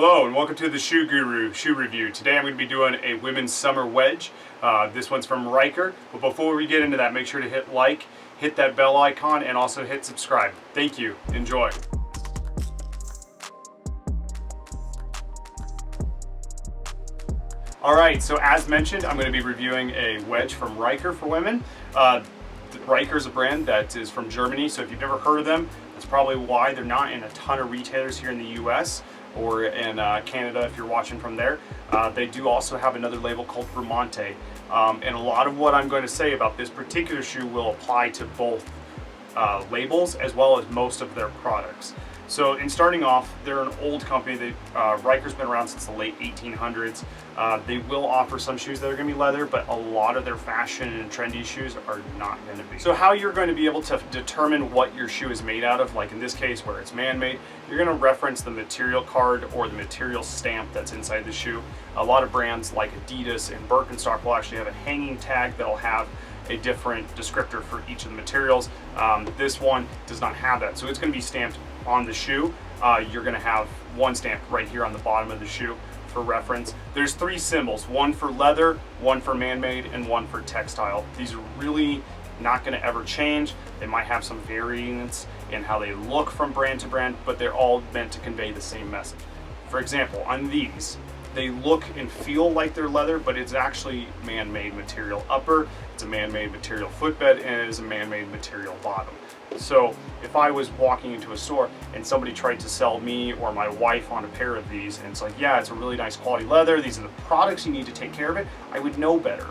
Hello and welcome to the Shoe Guru Shoe Review. Today I'm going to be doing a women's summer wedge. This one's from Rieker. But before we get into that, make sure to hit like, hit that bell icon, and also hit subscribe. Thank you. Enjoy. Alright, so as mentioned, I'm going to be reviewing a wedge from Rieker for women. Rieker is a brand that is from Germany, so if you've never heard of them, that's probably why they're not in a ton of retailers here in the US or in Canada if you're watching from there. They do also have another label called Remonte, and a lot of what I'm going to say about this particular shoe will apply to both labels as well as most of their products. So in starting off, they're an old company. Rieker's been around since the late 1800s. They will offer some shoes that are going to be leather, but a lot of their fashion and trendy shoes are not going to be. So how you're going to be able to determine what your shoe is made out of, like in this case where it's man-made, you're going to reference the material card or the material stamp that's inside the shoe. A lot of brands like Adidas and Birkenstock will actually have a hanging tag that'll have a different descriptor for each of the materials. This one does not have that, so it's going to be stamped on the shoe. You're going to have one stamp right here on the bottom of the shoe for reference. There's three symbols, one for leather, one for man-made, and one for textile. These are really not going to ever change. They might have some variance in how they look from brand to brand, but they're all meant to convey the same message. For example, on these, they look and feel like they're leather, but it's actually man-made material upper, it's a man-made material footbed, and it is a man-made material bottom. So if I was walking into a store and somebody tried to sell me or my wife on a pair of these, and it's like, yeah, it's a really nice quality leather, these are the products you need to take care of it, I would know better.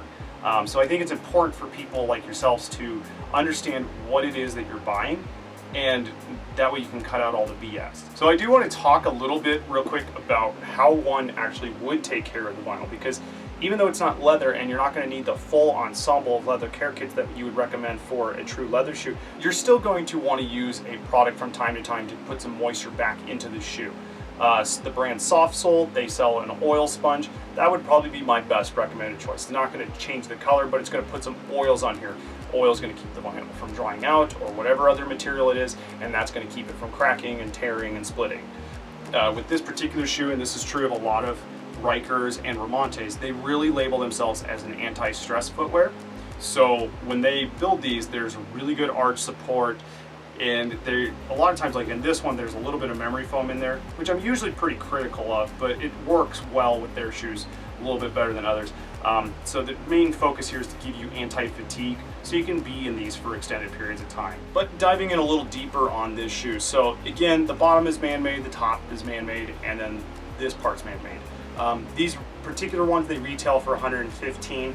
So I think it's important for people like yourselves to understand what it is that you're buying, and that way you can cut out all the BS. So I do want to talk a little bit real quick about how one actually would take care of the vinyl, because even though it's not leather and you're not going to need the full ensemble of leather care kits that you would recommend for a true leather shoe, you're still going to want to use a product from time to time to put some moisture back into the shoe. The brand Soft Sole, they sell an oil sponge. That would probably be my best recommended choice. It's not going to change the color, but it's going to put some oils on here. Oil is going to keep the vinyl from drying out or whatever other material it is, and that's going to keep it from cracking and tearing and splitting. With this particular shoe, and this is true of a lot of Riekers and Remontes, they really label themselves as an anti-stress footwear. So when they build these, there's really good arch support, and a lot of times, like in this one, there's a little bit of memory foam in there, which I'm usually pretty critical of, but it works well with their shoes a little bit better than others. So the main focus here is to give you anti-fatigue, so you can be in these for extended periods of time. But diving in a little deeper on this shoe, so again, the bottom is man-made, the top is man-made, and then this part's man-made. These particular ones, they retail for $115.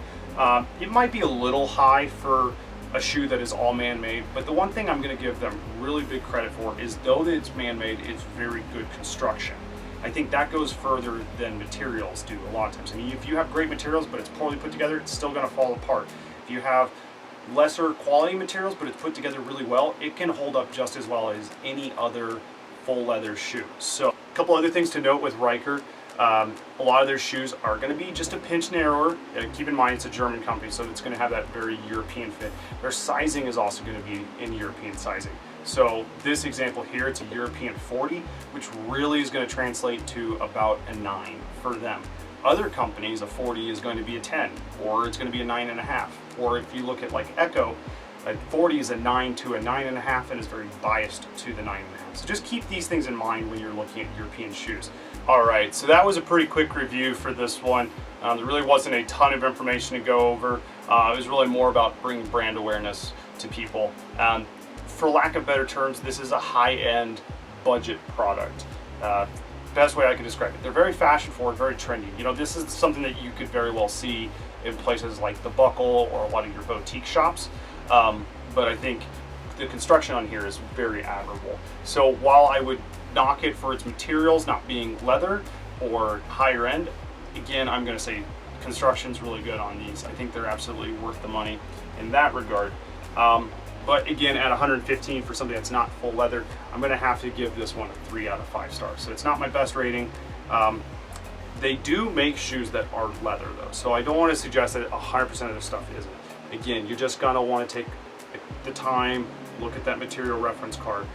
It might be a little high for a shoe that is all man-made, but the one thing I'm going to give them really big credit for is, though that it's man-made, it's very good construction. I think that goes further than materials do a lot of times. I mean, if you have great materials but it's poorly put together, it's still going to fall apart. If you have lesser quality materials but it's put together really well, it can hold up just as well as any other full leather shoe. So a couple other things to note with Rieker. A lot of their shoes are going to be just a pinch narrower. Keep in mind it's a German company, so it's going to have that very European fit. Their sizing is also going to be in European sizing. So this example here, it's a European 40, which really is going to translate to about a 9 for them. Other companies, a 40 is going to be a 10, or it's going to be a 9.5. Or if you look at like Echo, a 40 is a 9 to a 9.5 and is very biased to the 9.5. So just keep these things in mind when you're looking at European shoes. Alright, so that was a pretty quick review for this one. There really wasn't a ton of information to go over. It was really more about bringing brand awareness to people. For lack of better terms, this is a high-end budget product. Best way I could describe it. They're very fashion forward, very trendy. You know, this is something that you could very well see in places like the Buckle or a lot of your boutique shops. But I think the construction on here is very admirable. So while I would knock it for its materials not being leather or higher end, again, I'm going to say construction's really good on these. I think they're absolutely worth the money in that regard. But again, at $115 for something that's not full leather, I'm going to have to give this one a 3 out of 5 stars. So it's not my best rating. They do make shoes that are leather though, so I don't want to suggest that 100% of the stuff isn't. Again, you're just going to want to take the time, look at that material reference card.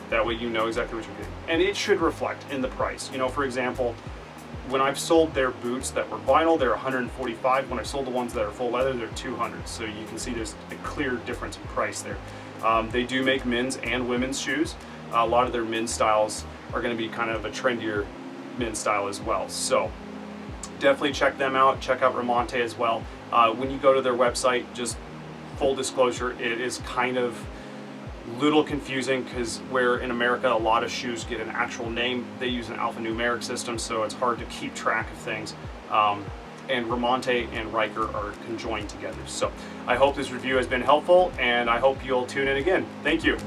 That way you know exactly what you're getting. And it should reflect in the price. You know, for example, when I've sold their boots that were vinyl, they're 145. When I sold the ones that are full leather, they're 200. So you can see there's a clear difference in price there. They do make men's and women's shoes. A lot of their men's styles are going to be kind of a trendier men's style as well. So definitely check them out. Check out Remonte as well. When you go to their website, just full disclosure, it is kind of little confusing because where in America a lot of shoes get an actual name, they use an alphanumeric system, so it's hard to keep track of things. And Remonte and Rieker are conjoined together. So I hope this review has been helpful, and I hope you'll tune in again. Thank you.